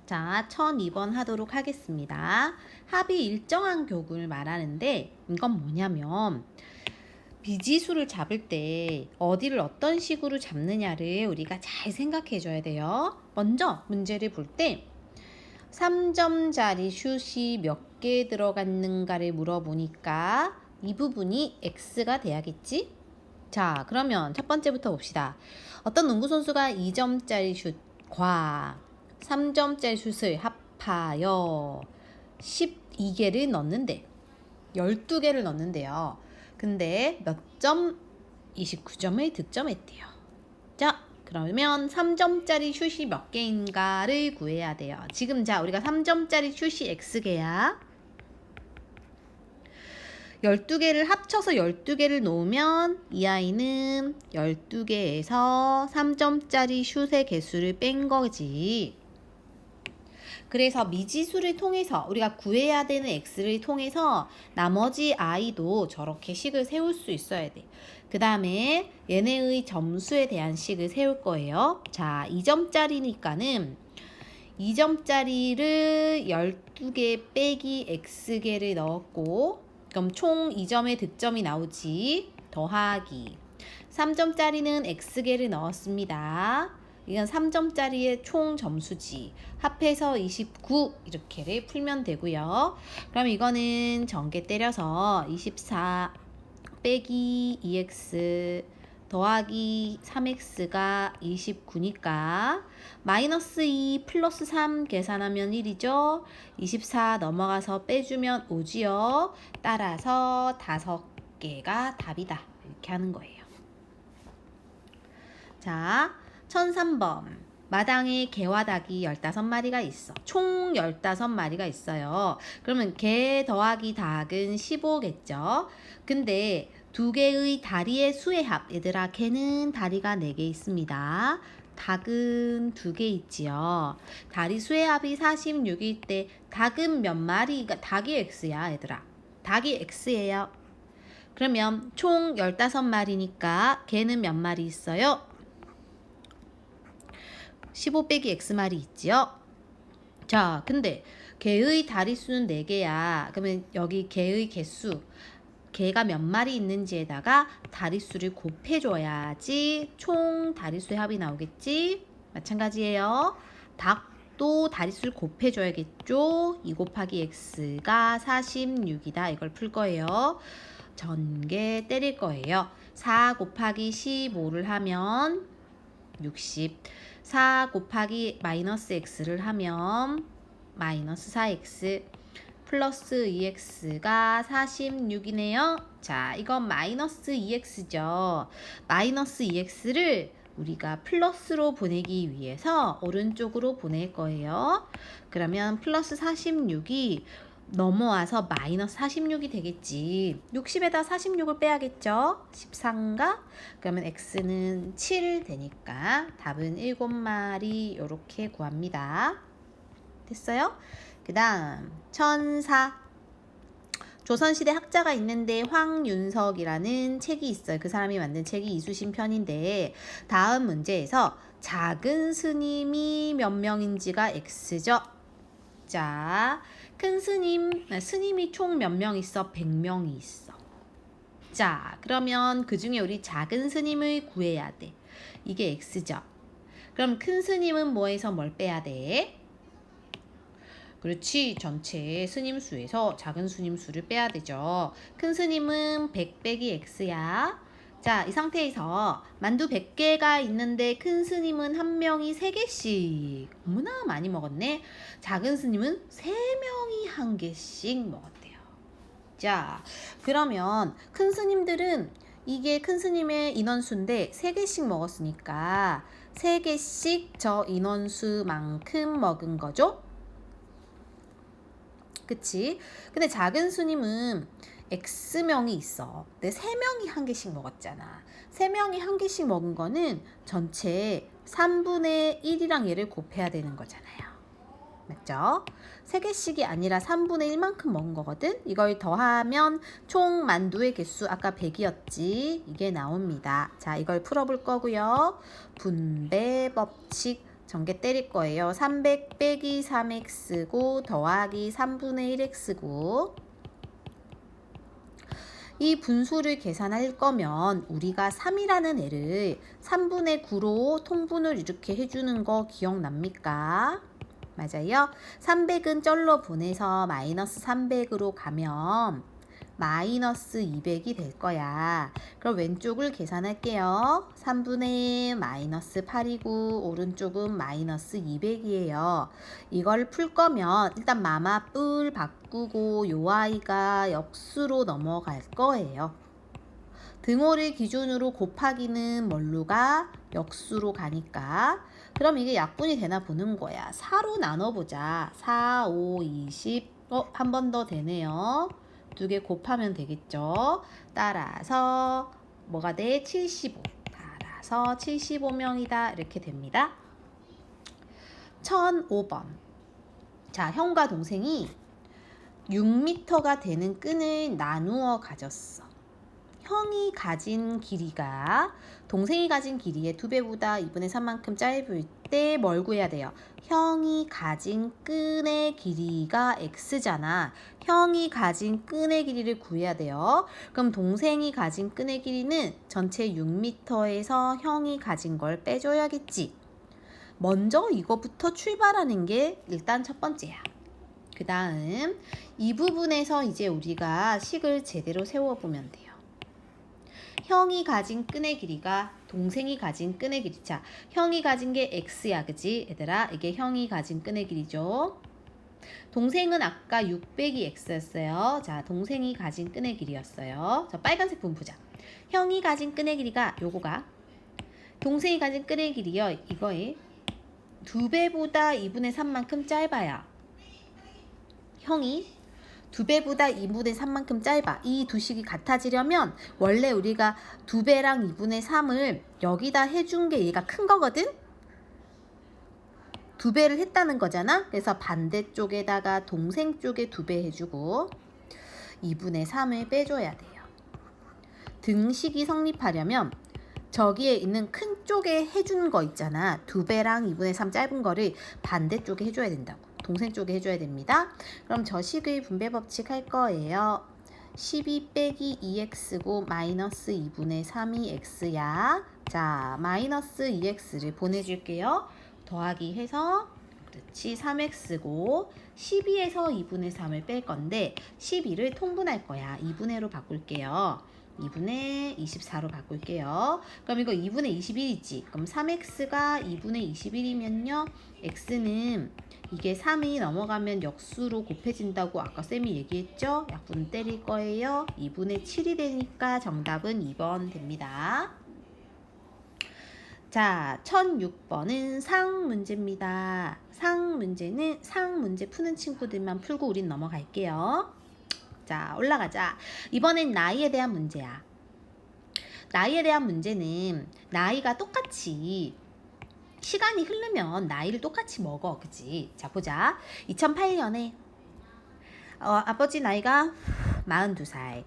자, 1002번 하도록 하겠습니다. 합이 일정한 교군을 말하는데 이건 뭐냐면 미지수를 잡을 때 어디를 어떤 식으로 잡느냐를 우리가 잘 생각해 줘야 돼요. 먼저 문제를 볼 때 3점짜리 슛이 몇 개 들어갔는가를 물어보니까 이 부분이 x가 돼야겠지? 자, 그러면 첫 번째부터 봅시다. 어떤 농구 선수가 2점짜리 슛과 3점짜리 슛을 합하여 12개를 넣는데 12개를 넣는데요. 근데 몇 점? 29점을 득점했대요. 자, 그러면 3점짜리 슛이 몇 개인가를 구해야 돼요. 지금 자, 우리가 3점짜리 슛이 x개야. 12개를 합쳐서 12개를 놓으면 이 아이는 12개에서 3점짜리 슛의 개수를 뺀 거지. 그래서 미지수를 통해서 우리가 구해야 되는 x를 통해서 나머지 i도 저렇게 식을 세울 수 있어야 돼. 그 다음에 얘네의 점수에 대한 식을 세울 거예요. 자, 2점짜리니까는 2점짜리를 12개 빼기 x개를 넣었고, 그럼 총 2점의 득점이 나오지. 더하기 3점짜리는 x개를 넣었습니다. 이건 3점짜리의 총 점수지. 합해서 29 이렇게를 풀면 되고요. 그럼 이거는 전개 때려서 24 빼기 2x 더하기 3x가 29니까 마이너스 2 플러스 3 계산하면 1이죠. 24 넘어가서 빼주면 5지요. 따라서 5개가 답이다. 이렇게 하는 거예요. 자, 1003번. 마당에 개와 닭이 15마리가 있어. 총 15마리가 있어요. 그러면 개 더하기 닭은 15겠죠. 근데 두 개의 다리의 수의 합. 얘들아, 개는 다리가 4개 있습니다. 닭은 2개 있지요. 다리 수의 합이 46일 때 닭은 몇 마리가, 닭이 x야, 얘들아. 닭이 x예요. 그러면 총 15마리니까 개는 몇 마리 있어요? 15 빼기 x마리 있지요. 자, 근데 개의 다리수는 4개야. 그러면 여기 개의 개수, 개가 몇 마리 있는지에다가 다리수를 곱해줘야지 총 다리수의 합이 나오겠지. 마찬가지예요. 닭도 다리수를 곱해줘야겠죠. 2 곱하기 x가 46이다. 이걸 풀 거예요. 전개 때릴 거예요. 4 곱하기 15를 하면 60. 4 곱하기 마이너스 x를 하면 마이너스 4x 플러스 2x가 46이네요. 자, 이건 마이너스 2x죠. 마이너스 2x를 우리가 플러스로 보내기 위해서 오른쪽으로 보낼 거예요. 그러면 플러스 46이 넘어와서 마이너스 46이 되겠지. 60에다 46을 빼야겠죠. 13가? 그러면 x는 7 되니까 답은 7마리 이렇게 구합니다. 됐어요? 그 다음 1004. 조선시대 학자가 있는데 황윤석이라는 책이 있어요. 그 사람이 만든 책이 이수신 편인데 다음 문제에서 작은 스님이 몇 명인지가 x죠. 자, 큰 스님이 총 몇 명 있어? 100명이 있어. 자, 그러면 그 중에 우리 작은 스님을 구해야 돼. 이게 x죠. 그럼 큰 스님은 뭐에서 뭘 빼야 돼? 그렇지, 전체 스님 수에서 작은 스님 수를 빼야 되죠. 큰 스님은 100 빼기 x야. 자, 이 상태에서 만두 100개가 있는데 큰 스님은 한 명이 3개씩. 어머나 많이 먹었네. 작은 스님은 3명이 1개씩 먹었대요. 자, 그러면 큰 스님들은 이게 큰 스님의 인원수인데 3개씩 먹었으니까 3개씩 저 인원수만큼 먹은 거죠. 그치? 근데 작은 스님은 X명이 있어. 근데 3명이 1개씩 먹었잖아. 3명이 1개씩 먹은 거는 전체 3분의 1이랑 얘를 곱해야 되는 거잖아요. 맞죠? 3개씩이 아니라 3분의 1만큼 먹은 거거든. 이걸 더하면 총 만두의 개수 아까 100이었지. 이게 나옵니다. 자, 이걸 풀어볼 거고요. 분배 법칙 전개 때릴 거예요. 300 빼기 3x고 더하기 3분의 1x고 이 분수를 계산할 거면 우리가 3이라는 애를 3분의 9로 통분을 이렇게 해주는 거 기억납니까? 맞아요. 300은 쩔로 보내서 마이너스 300으로 가면 마이너스 200이 될 거야. 그럼 왼쪽을 계산할게요. 3분의 마이너스 8이고 오른쪽은 마이너스 200이에요. 이걸 풀 거면 일단 마마 뿔 바꾸고 요 아이가 역수로 넘어갈 거예요. 등호를 기준으로 곱하기는 뭘로 가? 역수로 가니까. 그럼 이게 약분이 되나 보는 거야. 4로 나눠보자. 4, 5, 20. 한 번 더 되네요. 두 개 곱하면 되겠죠. 따라서 뭐가 돼? 75. 따라서 75명이다. 이렇게 됩니다. 1005번. 자, 형과 동생이 6m가 되는 끈을 나누어 가졌어. 형이 가진 길이가 동생이 가진 길이의 2배보다 2분의 3만큼 짧을 때 뭘 구해야 돼요? 형이 가진 끈의 길이가 x잖아. 형이 가진 끈의 길이를 구해야 돼요. 그럼 동생이 가진 끈의 길이는 전체 6m에서 형이 가진 걸 빼줘야겠지. 먼저 이거부터 출발하는 게 일단 첫 번째야. 그 다음 이 부분에서 이제 우리가 식을 제대로 세워보면 돼요. 형이 가진 끈의 길이가 동생이 가진 끈의 길이. 자, 형이 가진 게 x야, 그치? 얘들아, 이게 형이 가진 끈의 길이죠. 동생은 아까 600이 x였어요. 자, 동생이 가진 끈의 길이였어요. 자, 빨간색 부분 보자. 형이 가진 끈의 길이가 요거가 동생이 가진 끈의 길이요. 이거에 2배보다 2분의 3만큼 짧아요. 형이 2배보다 2분의 3만큼 짧아. 이 두 식이 같아지려면 원래 우리가 2배랑 2분의 3을 여기다 해준 게 얘가 큰 거거든? 2배를 했다는 거잖아? 그래서 반대쪽에다가 동생 쪽에 2배 해주고 2분의 3을 빼줘야 돼요. 등식이 성립하려면 저기에 있는 큰 쪽에 해준 거 있잖아. 2배랑 2분의 3 짧은 거를 반대쪽에 해줘야 된다고. 동생 쪽에 해줘야 됩니다. 그럼 저 식의 분배 법칙 할 거예요. 12 빼기 2x고 마이너스 2분의 3이 x야. 자, 마이너스 2x를 보내줄게요. 더하기 해서 그렇지 3x고 12에서 2분의 3을 뺄 건데 12를 통분할 거야. 2분의로 바꿀게요. 2분의 24로 바꿀게요. 그럼 이거 2분의 21이지. 그럼 3x가 2분의 21이면요. x는 이게 3이 넘어가면 역수로 곱해진다고 아까 쌤이 얘기했죠? 약분 때릴 거예요. 2분의 7이 되니까 정답은 2번 됩니다. 자, 1006번은 상 문제입니다. 상 문제는 상 문제 푸는 친구들만 풀고 우린 넘어갈게요. 자, 올라가자. 이번엔 나이에 대한 문제야. 나이에 대한 문제는 나이가 똑같이 시간이 흐르면 나이를 똑같이 먹어. 그치? 자, 보자. 2008년에 아버지 나이가 42살,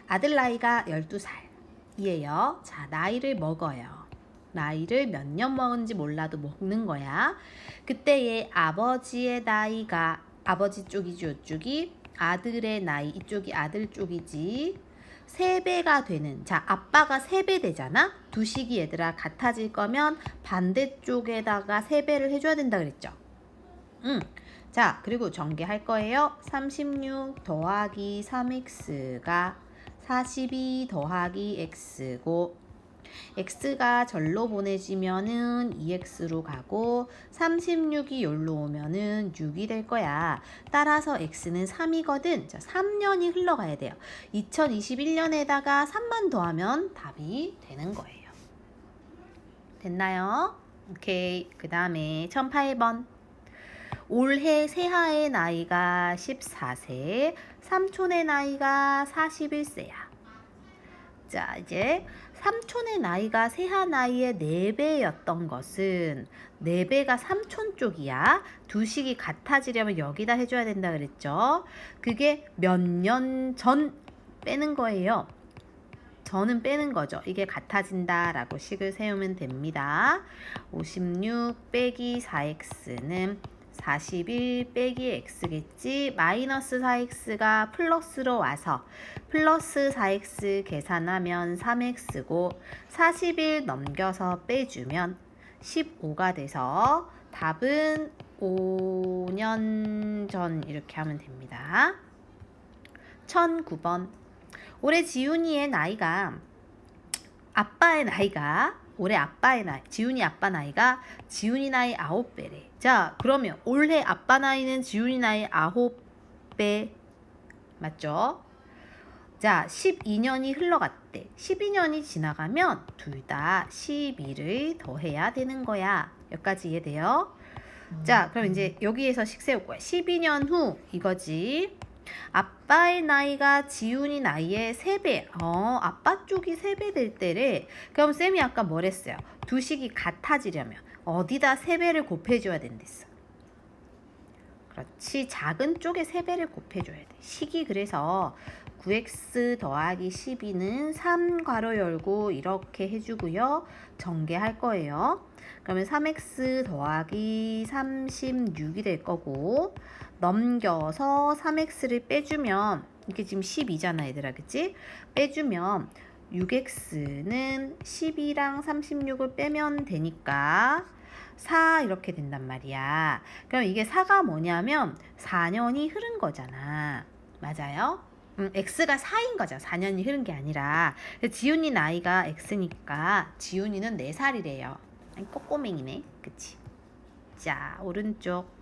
아들 나이가 12살이에요. 자, 나이를 먹어요. 나이를 몇 년 먹은지 몰라도 먹는 거야. 그때의 아버지의 나이가 아버지 쪽이지, 이쪽이 아들의 나이, 이쪽이 아들 쪽이지. 3배가 되는, 자, 아빠가 3배 되잖아? 두 식이 얘들아 같아질 거면 반대쪽에다가 3배를 해줘야 된다 그랬죠? 자, 그리고 전개할 거예요. 36 더하기 3x가 42 더하기 x고 x가 절로 보내지면은 2x로 가고 36이 여기로 오면은 6이 될 거야. 따라서 x는 3이거든. 자, 3년이 흘러가야 돼요. 2021년에다가 3만 더하면 답이 되는 거예요. 됐나요? 오케이. 그 다음에 1008번. 올해 새하의 나이가 14세, 삼촌의 나이가 41세야. 자, 이제 삼촌의 나이가 새하 나이의 4배였던 것은 4배가 삼촌 쪽이야. 두 식이 같아지려면 여기다 해줘야 된다 그랬죠. 그게 몇 년 전 빼는 거예요. 저는 빼는 거죠. 이게 같아진다 라고 식을 세우면 됩니다. 56 빼기 4x는 41 빼기 x겠지. 마이너스 4x가 플러스로 와서 플러스 4x 계산하면 3x고 41 넘겨서 빼주면 15가 돼서 답은 5년 전 이렇게 하면 됩니다. 1009번. 올해 지훈이의 나이가 올해 아빠의 나이, 지훈이 아빠 나이가 지훈이 나이 9배래. 자, 그러면 올해 아빠 나이는 지훈이 나이 9배 맞죠? 자, 12년이 흘러갔대. 12년이 지나가면 둘 다 12를 더해야 되는 거야. 여기까지 이해돼요? 자, 그럼 이제 여기에서 식 세울 거야. 12년 후 이거지. 아빠의 나이가 지훈이 나이의 3배. 아빠 쪽이 3배 될 때래. 그럼 쌤이 아까 뭐랬어요? 두 식이 같아지려면 어디다 3배를 곱해줘야 된댔어. 그렇지. 작은 쪽에 3배를 곱해줘야 돼. 식이 그래서 9x 더하기 12는 3 괄호 열고 이렇게 해주고요. 전개할 거예요. 그러면 3x 더하기 36이 될 거고 넘겨서 3x를 빼주면 이게 지금 12잖아 얘들아, 그치? 빼주면 6x는 12랑 36을 빼면 되니까 4 이렇게 된단 말이야. 그럼 이게 4가 뭐냐면 4년이 흐른 거잖아. 맞아요? x가 4인 거죠. 4년이 흐른 게 아니라. 지훈이 나이가 x니까 지훈이는 4살이래요. 아니, 꼬꼬맹이네. 그치? 자, 오른쪽.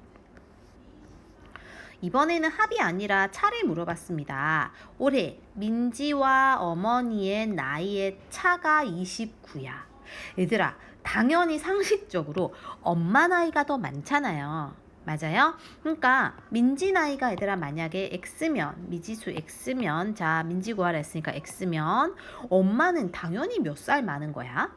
이번에는 합이 아니라 차를 물어봤습니다. 올해 민지와 어머니의 나이의 차가 29야. 얘들아, 당연히 상식적으로 엄마 나이가 더 많잖아요. 맞아요? 그러니까 민지 나이가 얘들아 만약에 x면, 미지수 x면, 자 민지 구하라 했으니까 x면 엄마는 당연히 몇 살 많은 거야?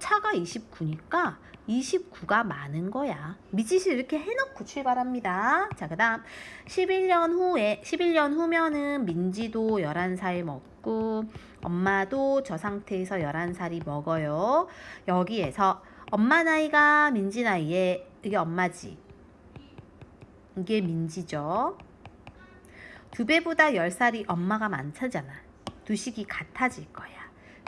차가 29니까 29가 많은 거야. 미지수 이렇게 해놓고 출발합니다. 자, 그 다음 11년 후면은 민지도 11살 먹고 엄마도 저 상태에서 11살이 먹어요. 여기에서 엄마 나이가 민지 나이에 이게 엄마지. 이게 민지죠. 2배보다 10살이 엄마가 많다잖아. 두 식이 같아질 거야.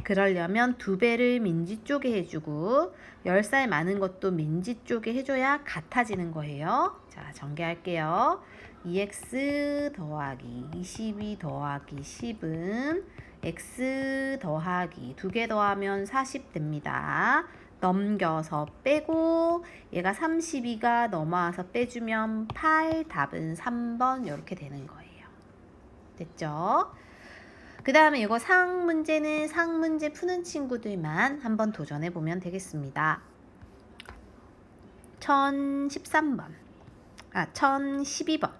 그러려면 2배를 민지 쪽에 해주고 10살 많은 것도 민지 쪽에 해줘야 같아지는 거예요. 자, 전개할게요. 2x 더하기 22 더하기 10은 x 더하기 2개 더하면 40 됩니다. 넘겨서 빼고 얘가 32가 넘어와서 빼주면 8, 답은 3번 이렇게 되는 거예요. 됐죠? 그 다음에 이거 상문제는 상문제 푸는 친구들만 한번 도전해 보면 되겠습니다. 1012번.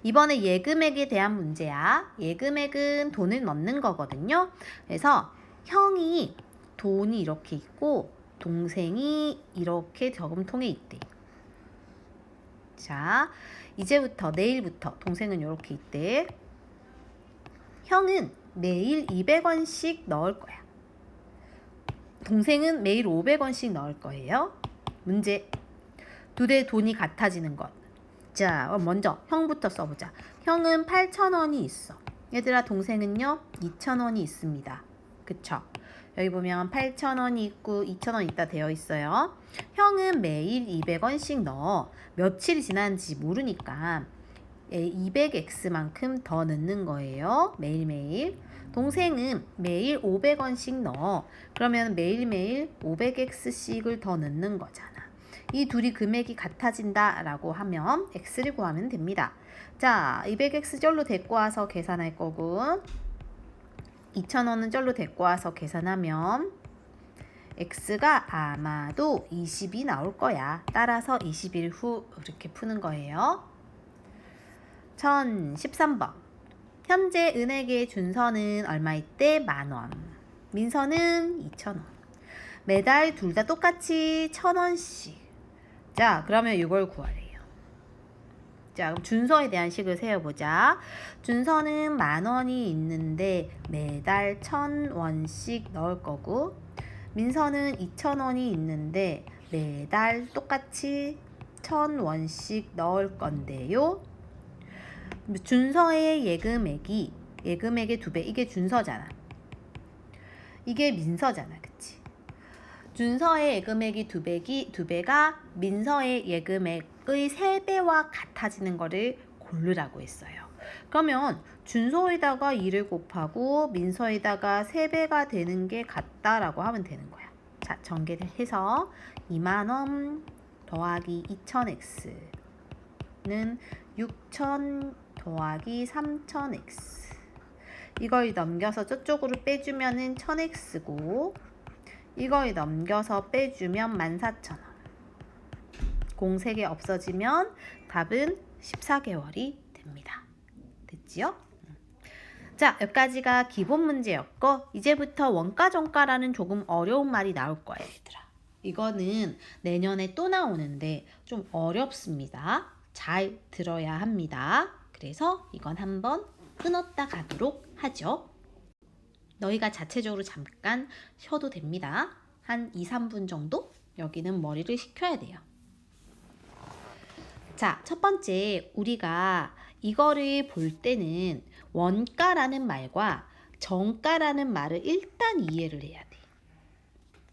이번에 예금액에 대한 문제야. 예금액은 돈을 넣는 거거든요. 그래서 형이 돈이 이렇게 있고 동생이 이렇게 저금통에 있대. 자, 이제부터 내일부터 동생은 이렇게 있대. 형은 매일 200원씩 넣을 거야. 동생은 매일 500원씩 넣을 거예요. 문제. 두 대 돈이 같아지는 것. 자, 먼저 형부터 써보자. 형은 8,000원이 있어. 얘들아, 동생은요 2,000원이 있습니다. 그쵸? 여기 보면 8,000원이 있고 2,000원 있다 되어 있어요. 형은 매일 200원씩 넣어. 며칠이 지났는지 모르니까 200x만큼 더 넣는 거예요. 매일매일. 동생은 매일 500원씩 넣어. 그러면 매일매일 500x씩을 더 넣는 거잖아. 이 둘이 금액이 같아진다 라고 하면 x를 구하면 됩니다. 자, 200x 절로 데리고 와서 계산할 거고 2,000원은 절로 데리고 와서 계산하면 x가 아마도 20이 나올 거야. 따라서 20일 후 이렇게 푸는 거예요. 1013번. 현재 은행에 준서는 얼마일 때? 10,000원. 민서는 2,000원. 매달 둘 다 똑같이 1,000원씩. 자, 그러면 이걸 구하래요. 자, 그럼 준서에 대한 식을 세워보자. 준서는 10,000원이 있는데 매달 1,000원씩 넣을 거고, 민서는 2,000원이 있는데 매달 똑같이 1,000원씩 넣을 건데요. 준서의 예금액이 예금액의 2배. 이게 준서잖아. 이게 민서잖아. 그치? 준서의 예금액이 2배가 민서의 예금액의 3배와 같아지는 거를 고르라고 했어요. 그러면 준서에다가 2를 곱하고 민서에다가 3배가 되는 게 같다라고 하면 되는 거야. 자, 전개를 해서 20,000원 더하기 2,000x는 6,000 더하기 3,000x. 이걸 넘겨서 저쪽으로 빼주면은 1,000x고, 이걸 넘겨서 빼주면 14,000원. 공 3개 없어지면 답은 14개월이 됩니다. 됐지요? 자, 여기까지가 기본 문제였고, 이제부터 원가 정가라는 조금 어려운 말이 나올 거예요, 얘들아. 이거는 내년에 또 나오는데 좀 어렵습니다. 잘 들어야 합니다. 그래서 이건 한번 끊었다 가도록 하죠. 너희가 자체적으로 잠깐 쉬어도 됩니다. 한 2-3분 정도? 여기는 머리를 식혀야 돼요. 자, 첫 번째, 우리가 이거를 볼 때는 원가라는 말과 정가라는 말을 일단 이해를 해야 돼.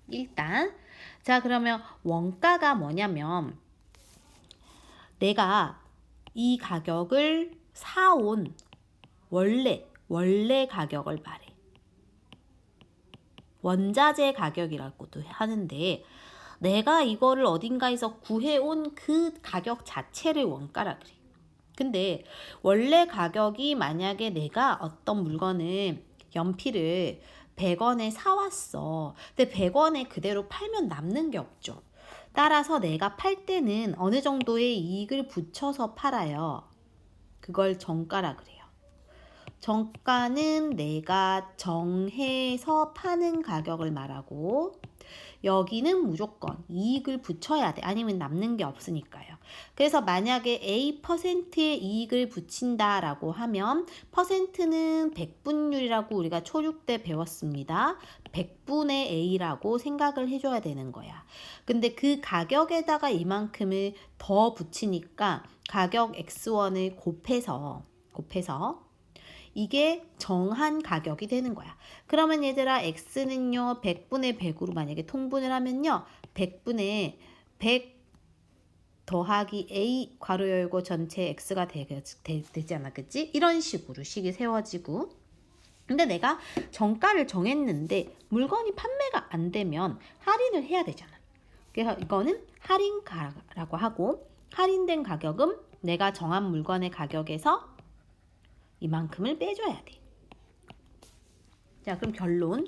일단. 자, 그러면 원가가 뭐냐면 내가 이 가격을 사온 원래 가격을 말해. 원자재 가격이라고도 하는데 내가 이거를 어딘가에서 구해온 그 가격 자체를 원가라 그래. 근데 원래 가격이 만약에 내가 어떤 물건을 연필을 100원에 사왔어. 근데 100원에 그대로 팔면 남는 게 없죠. 따라서 내가 팔 때는 어느 정도의 이익을 붙여서 팔아요. 그걸 정가라 그래요. 정가는 내가 정해서 파는 가격을 말하고, 여기는 무조건 이익을 붙여야 돼. 아니면 남는 게 없으니까요. 그래서 만약에 A%의 이익을 붙인다라고 하면 퍼센트는 백분율이라고 우리가 초6 때 배웠습니다. 100분의 A라고 생각을 해줘야 되는 거야. 근데 그 가격에다가 이만큼을 더 붙이니까 가격 X1을 곱해서 이게 정한 가격이 되는 거야. 그러면 얘들아 X는요 100분의 100으로 만약에 통분을 하면요 100분의 100 더하기 A 괄호 열고 전체 X가 되지 않아, 그치? 이런 식으로 식이 세워지고, 근데 내가 정가를 정했는데 물건이 판매가 안 되면 할인을 해야 되잖아. 그래서 이거는 할인가라고 하고, 할인된 가격은 내가 정한 물건의 가격에서 이만큼을 빼줘야 돼. 자, 그럼 결론.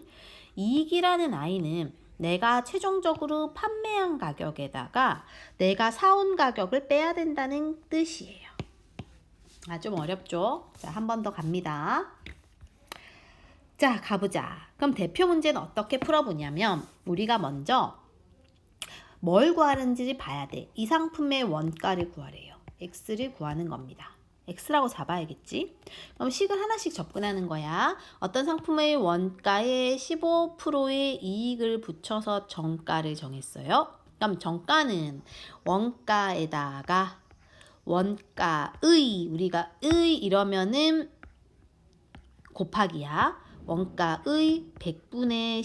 이익이라는 I는 내가 최종적으로 판매한 가격에다가 내가 사온 가격을 빼야 된다는 뜻이에요. 아, 좀 어렵죠? 자, 한 번 더 갑니다. 자, 가보자. 그럼 대표 문제는 어떻게 풀어보냐면 우리가 먼저 뭘 구하는지를 봐야 돼. 이 상품의 원가를 구하래요. X를 구하는 겁니다. X라고 잡아야겠지? 그럼 식을 하나씩 접근하는 거야. 어떤 상품의 원가에 15%의 이익을 붙여서 정가를 정했어요. 그럼 정가는 원가에다가 원가의, 우리가 의 이러면은 곱하기야. 원가의 100분의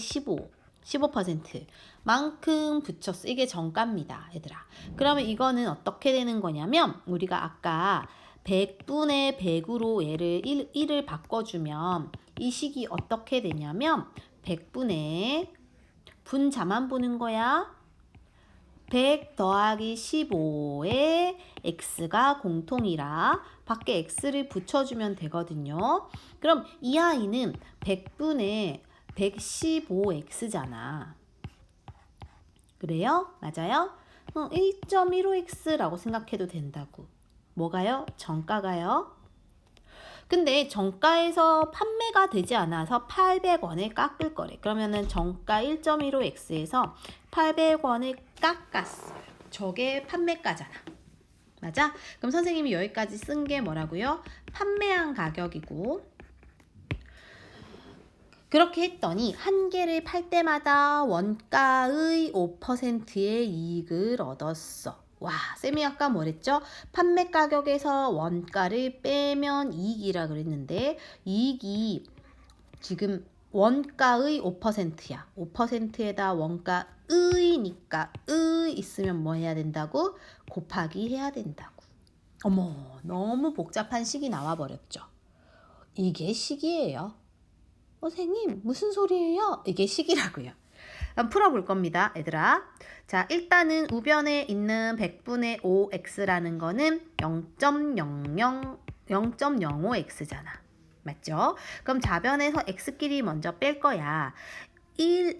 15% 만큼 붙였어. 이게 정가입니다, 얘들아. 그러면 이거는 어떻게 되는 거냐면 우리가 아까 100분의 100으로 얘를 1을 바꿔주면 이 식이 어떻게 되냐면 100분의 분자만 보는 거야. 100 더하기 15에 x가 공통이라 밖에 x를 붙여주면 되거든요. 그럼 이 아이는 100분의 115x잖아. 그래요? 맞아요? 1.15x라고 생각해도 된다고. 뭐가요? 정가가요? 근데 정가에서 판매가 되지 않아서 800원을 깎을 거래. 그러면은 정가 1.15x에서 800원을 깎았어요. 저게 판매가잖아. 맞아? 그럼 선생님이 여기까지 쓴 게 뭐라고요? 판매한 가격이고, 그렇게 했더니 한 개를 팔 때마다 원가의 5%의 이익을 얻었어. 와, 쌤이 아까 뭐랬죠? 판매 가격에서 원가를 빼면 이익이라 그랬는데 이익이 지금 원가의 5%야. 5%에다 원가의니까 의 있으면 뭐 해야 된다고? 곱하기 해야 된다고. 어머, 너무 복잡한 식이 나와버렸죠. 이게 식이에요. 선생님 무슨 소리예요? 이게 식이라고요. 그럼 풀어볼 겁니다, 얘들아. 자, 일단은 우변에 있는 100분의 5x라는 거는 0.05x잖아. 맞죠? 그럼 좌변에서 x끼리 먼저 뺄 거야.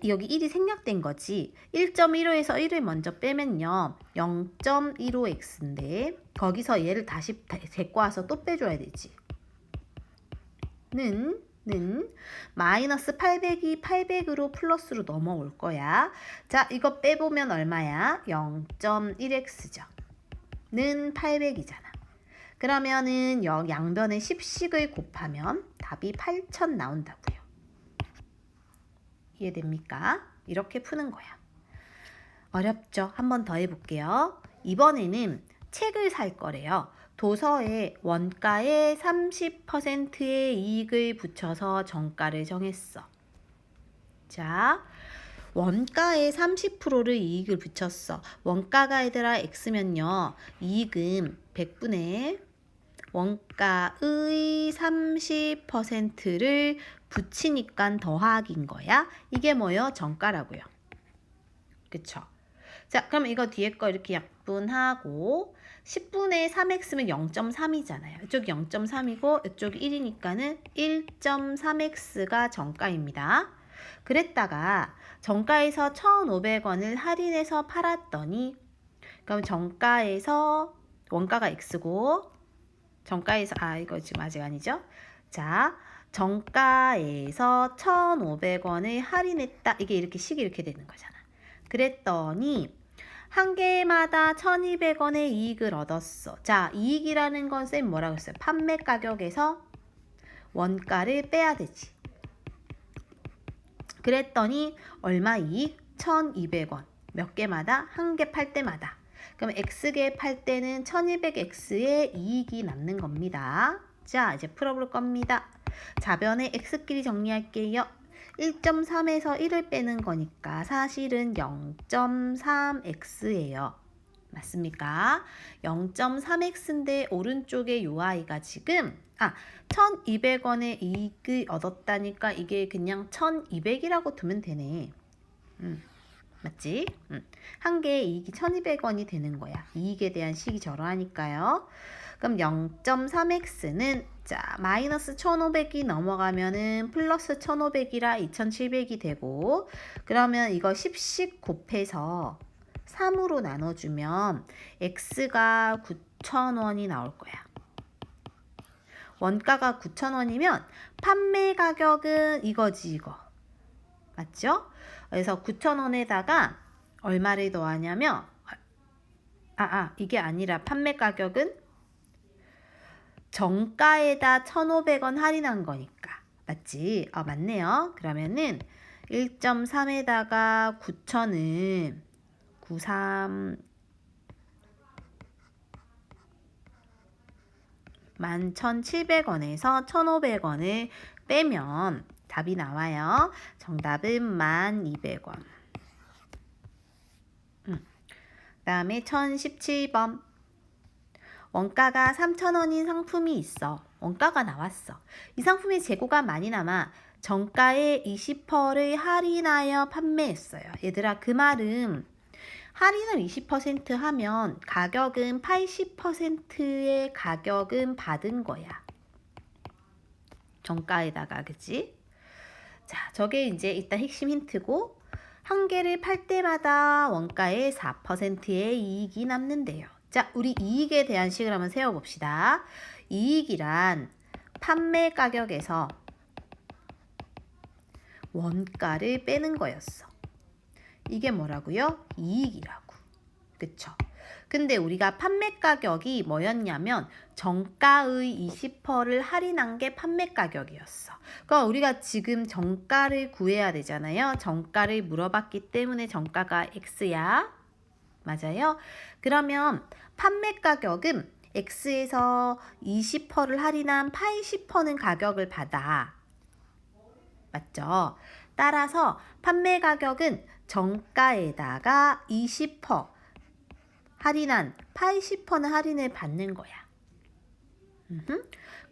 여기 1이 생략된 거지. 1.15에서 1을 먼저 빼면요. 0.15x인데 거기서 얘를 다시 데리고 와서 또 빼줘야 되지. 는 마이너스 800이 800으로 플러스로 넘어올 거야. 자, 이거 빼보면 얼마야? 0.1x죠. 는 800이잖아. 그러면은 양변에 10씩을 곱하면 답이 8000 나온다고요. 이해됩니까? 이렇게 푸는 거야. 어렵죠? 한 번 더 해볼게요. 이번에는 책을 살 거래요. 도서에 원가의 30%의 이익을 붙여서 정가를 정했어. 자, 원가의 30%를 이익을 붙였어. 원가가 얘들아 x면요. 이익은 100분의 원가의 30%를 붙이니까 더하기인 거야. 이게 뭐예요? 정가라고요. 그쵸? 자, 그럼 이거 뒤에 거 이렇게 약분하고 10분의 3x면 0.3이잖아요. 이쪽이 0.3이고 이쪽이 1이니까는 1.3x가 정가입니다. 그랬다가 정가에서 1,500원을 할인해서 팔았더니 그럼 정가에서 원가가 x고 정가에서 이거 지금 아직 아니죠? 자, 정가에서 1,500원을 할인했다. 이게 이렇게 식이 이렇게 되는 거잖아. 그랬더니 한 개마다 1,200원의 이익을 얻었어. 자, 이익이라는 건 쌤 뭐라고 했어요? 판매 가격에서 원가를 빼야 되지. 그랬더니 얼마 이익? 1,200원. 몇 개마다? 한 개 팔 때마다. 그럼 X개 팔 때는 1200X의 이익이 남는 겁니다. 자, 이제 풀어볼 겁니다. 좌변에 X끼리 정리할게요. 1.3에서 1을 빼는 거니까 사실은 0.3x예요. 맞습니까? 0.3x인데 오른쪽에 요 아이가 지금 1,200원의 이익을 얻었다니까 이게 그냥 1,200이라고 두면 되네. 맞지? 한 개의 이익이 1,200원이 되는 거야. 이익에 대한 식이 저러하니까요. 그럼 0.3x는 자, 마이너스 1,500이 넘어가면은 플러스 1,500이라 2,700이 되고 그러면 이거 10씩 곱해서 3으로 나눠주면 x가 9,000원이 나올 거야. 원가가 9,000원이면 판매 가격은 이거지 이거. 맞죠? 그래서 9,000원에다가 얼마를 더하냐면 이게 아니라 판매 가격은 정가에다 1,500원 할인한 거니까. 맞지? 맞네요. 그러면은 1.3에다가 9,000은 93 11,700원에서 1,500원을 빼면 답이 나와요. 정답은 1,200원. 그 다음에 1,017번. 원가가 3,000원인 상품이 있어. 원가가 나왔어. 이 상품의 재고가 많이 남아 정가의 20%를 할인하여 판매했어요. 얘들아, 그 말은 할인을 20% 하면 가격은 80%의 가격은 받은 거야. 정가에다가, 그치? 자, 저게 이제 일단 핵심 힌트고 한 개를 팔 때마다 원가의 4%의 이익이 남는데요. 자, 우리 이익에 대한 식을 한번 세워봅시다. 이익이란 판매 가격에서 원가를 빼는 거였어. 이게 뭐라고요? 이익이라고. 그쵸? 근데 우리가 판매 가격이 뭐였냐면 정가의 20%를 할인한 게 판매 가격이었어. 그러니까 우리가 지금 정가를 구해야 되잖아요. 정가를 물어봤기 때문에 정가가 X야. 맞아요? 그러면 판매 가격은 X에서 20%를 할인한 80%는 가격을 받아. 맞죠? 따라서 판매 가격은 정가에다가 20% 할인한 80%는 할인을 받는 거야.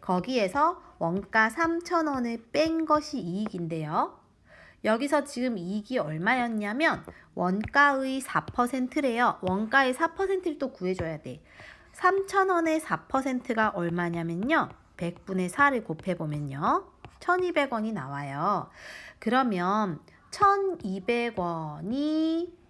거기에서 원가 3,000원을 뺀 것이 이익인데요. 여기서 지금 이익이 얼마였냐면 원가의 4%래요. 원가의 4%를 또 구해줘야 돼. 3,000원의 4%가 얼마냐면요. 100분의 4를 곱해보면요. 1,200원이 나와요. 그러면 1,200원이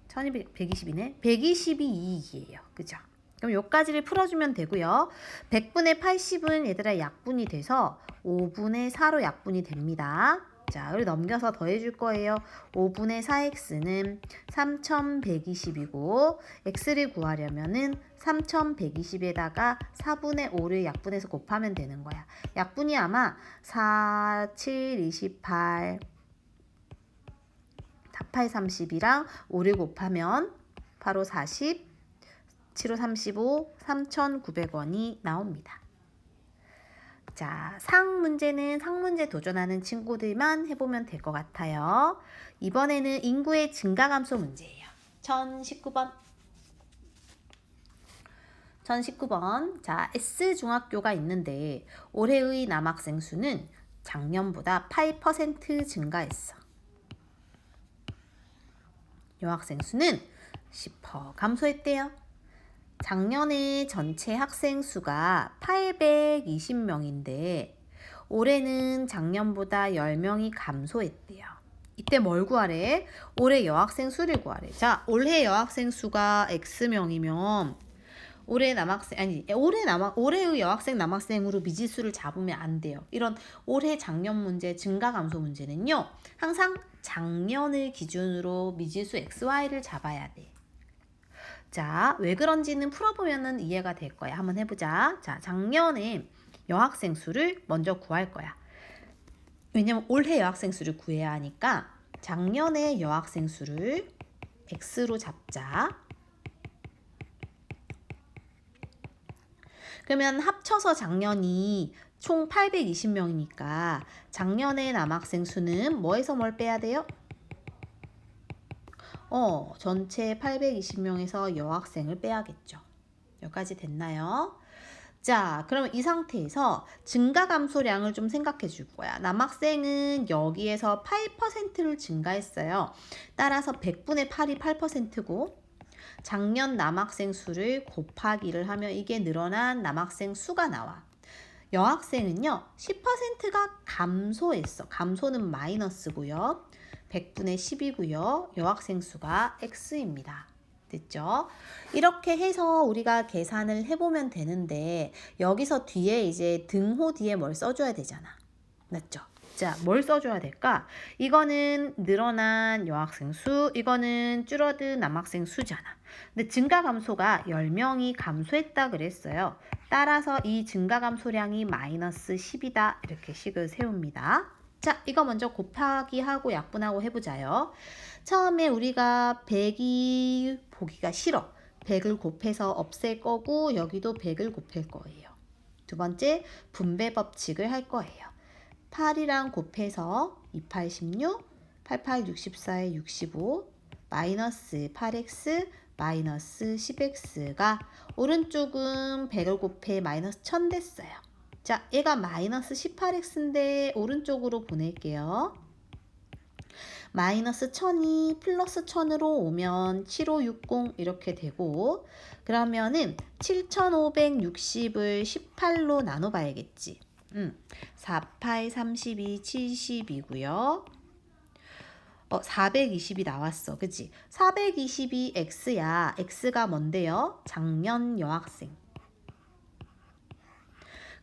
120이네. 120이 이익이에요. 그죠? 그럼 요까지를 풀어주면 되고요. 100분의 80은 얘들아 약분이 돼서 5분의 4로 약분이 됩니다. 자, 그리고 넘겨서 더해줄 거예요. 5분의 4x는 3120이고 x를 구하려면은 3120에다가 4분의 5를 약분해서 곱하면 되는 거야. 약분이 아마 4, 7, 28, 48, 30이랑 5를 곱하면 바로 40, 7호 35, 3,900원이 나옵니다. 자, 상문제는 상문제 도전하는 친구들만 해보면 될 것 같아요. 이번에는 인구의 증가감소 문제예요. 1019번. 1019번. 자, S중학교가 있는데 올해의 남학생 수는 작년보다 8% 증가했어. 여학생 수는 10% 감소했대요. 작년에 전체 학생 수가 820명인데 올해는 작년보다 10명이 감소했대요. 이때 뭘 구하래? 올해 여학생 수를 구하래. 자, 올해 여학생 수가 X명이면 올해의 여학생 남학생으로 미지수를 잡으면 안 돼요. 이런 올해 작년 문제, 증가 감소 문제는요. 항상 작년을 기준으로 미지수 XY를 잡아야 돼. 자, 왜 그런지는 풀어보면 이해가 될 거야. 한번 해보자. 자, 작년에 여학생 수를 먼저 구할 거야. 왜냐면 올해 여학생 수를 구해야 하니까 작년에 여학생 수를 X로 잡자. 그러면 합쳐서 작년이 총 820명이니까 작년에 남학생 수는 뭐에서 뭘 빼야 돼요? 전체 820명에서 여학생을 빼야겠죠. 여기까지 됐나요? 자, 그러면 이 상태에서 증가 감소량을 좀 생각해 줄 거야. 남학생은 여기에서 8%를 증가했어요. 따라서 100분의 8이 8%고 작년 남학생 수를 곱하기를 하면 이게 늘어난 남학생 수가 나와. 여학생은요 10%가 감소했어. 감소는 마이너스고요. 100분의 10이고요. 여학생 수가 X입니다. 됐죠? 이렇게 해서 우리가 계산을 해보면 되는데 여기서 뒤에 이제 등호 뒤에 뭘 써줘야 되잖아. 맞죠? 자, 뭘 써줘야 될까? 이거는 늘어난 여학생 수, 이거는 줄어든 남학생 수잖아. 근데 증가 감소가 10명이 감소했다 그랬어요. 따라서 이 증가 감소량이 마이너스 10이다. 이렇게 식을 세웁니다. 자, 이거 먼저 곱하기 하고 약분하고 해보자요. 처음에 우리가 100이 보기가 싫어. 100을 곱해서 없앨 거고 여기도 100을 곱할 거예요. 두 번째, 분배 법칙을 할 거예요. 8이랑 곱해서 28, 16, 88, 64에 65, 마이너스 8x, 마이너스 10x가 오른쪽은 100을 곱해 마이너스 1000 됐어요. 자, 얘가 마이너스 18x인데 오른쪽으로 보낼게요. 마이너스 1000이 플러스 1000으로 오면 7560 이렇게 되고 그러면은 7560을 18로 나눠봐야겠지. 4, 8, 32, 70이고요. 420이 나왔어. 그치? 420이 X야. X가 뭔데요? 작년 여학생.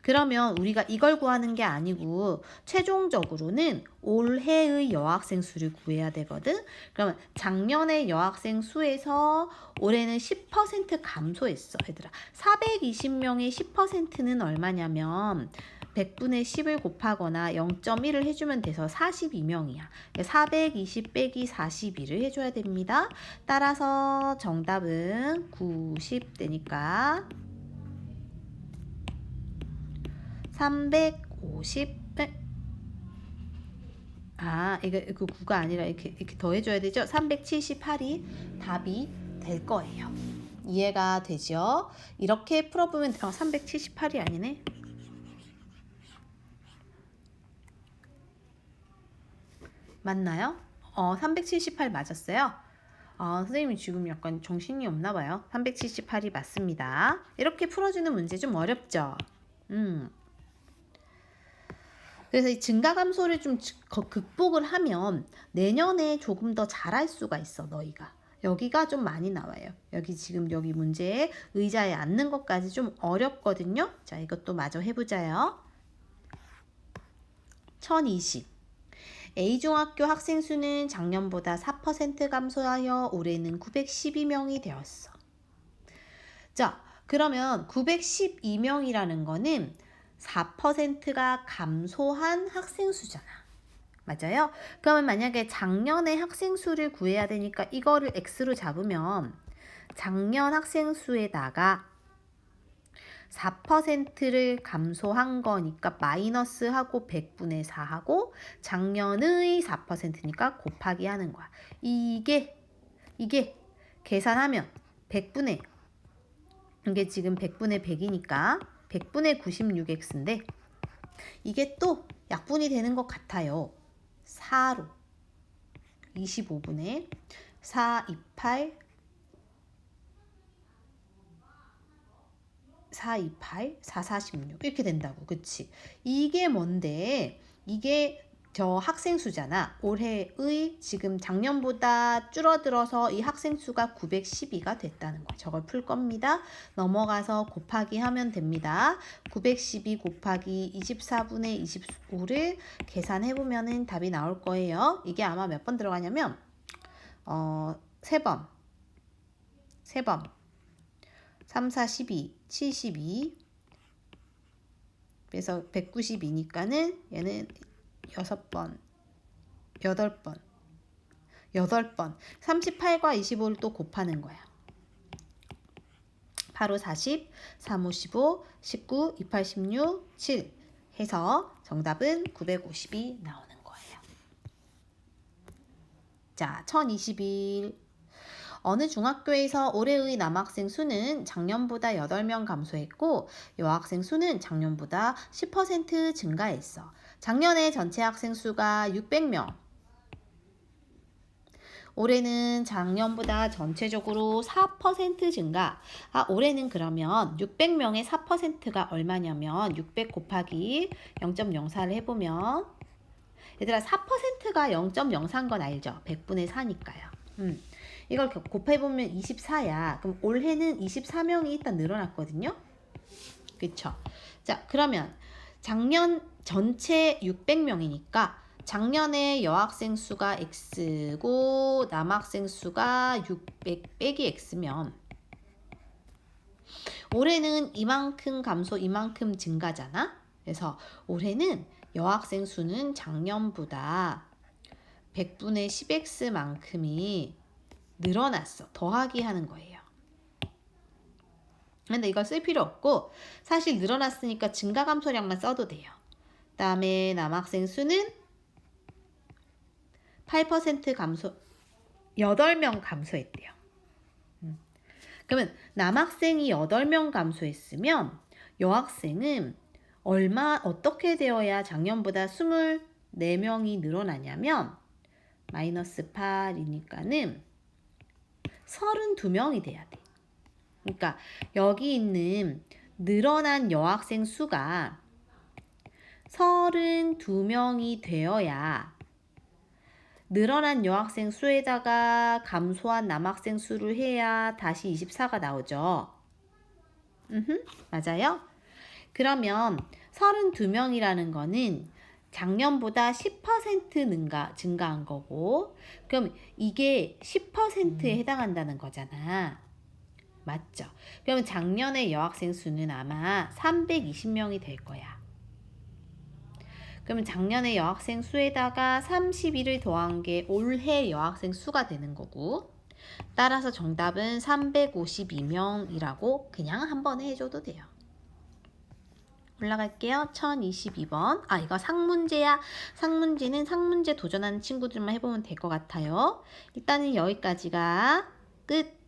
그러면 우리가 이걸 구하는 게 아니고 최종적으로는 올해의 여학생 수를 구해야 되거든. 그러면 작년의 여학생 수에서 올해는 10% 감소했어, 얘들아. 420명의 10%는 얼마냐면 100분의 10을 곱하거나 0.1을 해주면 돼서 42명이야. 420 빼기 42를 해줘야 됩니다. 따라서 정답은 90되니까 350. 이거 그 9가 아니라 이렇게 더해줘야 되죠? 378이 답이 될 거예요. 이해가 되죠? 이렇게 풀어보면 378이 아니네. 맞나요? 378 맞았어요. 선생님이 지금 약간 정신이 없나 봐요. 378이 맞습니다. 이렇게 풀어주는 문제 좀 어렵죠? 그래서 이 증가 감소를 좀 극복을 하면 내년에 조금 더 잘할 수가 있어, 너희가. 여기가 좀 많이 나와요. 여기 문제에 의자에 앉는 것까지 좀 어렵거든요. 자, 이것도 마저 해보자요. 1020. A중학교 학생 수는 작년보다 4% 감소하여 올해는 912명이 되었어. 자, 그러면 912명이라는 거는 4%가 감소한 학생 수잖아. 맞아요? 그러면 만약에 작년의 학생 수를 구해야 되니까 이거를 x로 잡으면 작년 학생 수에다가 4%를 감소한 거니까 마이너스하고 100분의 4하고 작년의 4%니까 곱하기 하는 거야. 이게 계산하면 100분의 이게 지금 100분의 100이니까 100분의 96x인데 이게 또 약분이 되는 것 같아요. 4로 25분의 4, 28 428, 446 이렇게 된다고. 그치? 이게 뭔데? 이게 저 학생 수잖아. 올해의 지금 작년보다 줄어들어서 이 학생 수가 912가 됐다는 거야. 저걸 풀 겁니다. 넘어가서 곱하기 하면 됩니다. 912 곱하기 24분의 25를 계산해보면 답이 나올 거예요. 이게 아마 몇 번 들어가냐면 3번 3, 4, 12, 72 그래서 192니까는 얘는 6번 8번 38과 25를 또 곱하는 거야. 8, 5, 40, 3, 5, 15, 19, 2, 8, 16, 7 해서 정답은 950이 나오는 거예요. 자, 1021 어느 중학교에서 올해의 남학생 수는 작년보다 8명 감소했고 여학생 수는 작년보다 10% 증가했어. 작년에 전체 학생 수가 600명. 올해는 작년보다 전체적으로 4% 증가. 올해는 그러면 600명의 4%가 얼마냐면 600 곱하기 0.04를 해보면 얘들아 4%가 0.04인 건 알죠? 100분의 4니까요. 이걸 곱해보면 24야. 그럼 올해는 24명이 일단 늘어났거든요. 그쵸? 자, 그러면 작년 전체 600명이니까 작년에 여학생 수가 x고 남학생 수가 600 빼기 x면 올해는 이만큼 감소, 이만큼 증가잖아. 그래서 올해는 여학생 수는 작년보다 100분의 10x만큼이 늘어났어. 더하기 하는 거예요. 근데 이걸 쓸 필요 없고 사실 늘어났으니까 증가 감소량만 써도 돼요. 그다음에 남학생 수는 8% 감소 8명 감소했대요. 그러면 남학생이 8명 감소했으면 여학생은 어떻게 되어야 작년보다 24명이 늘어나냐면 마이너스 8이니까는 32명이 돼야 돼. 그러니까 여기 있는 늘어난 여학생 수가 32명이 되어야 늘어난 여학생 수에다가 감소한 남학생 수를 해야 다시 24가 나오죠. 맞아요? 그러면 32명이라는 거는 작년보다 10% 증가한 거고, 그럼 이게 10%에 해당한다는 거잖아. 맞죠? 그럼 작년의 여학생 수는 아마 320명이 될 거야. 그러면 작년의 여학생 수에다가 31을 더한 게 올해 여학생 수가 되는 거고, 따라서 정답은 352명이라고 그냥 한 번에 해줘도 돼요. 올라갈게요. 1022번. 아, 이거 상문제야. 상문제는 상문제 도전하는 친구들만 해보면 될 것 같아요. 일단은 여기까지가 끝.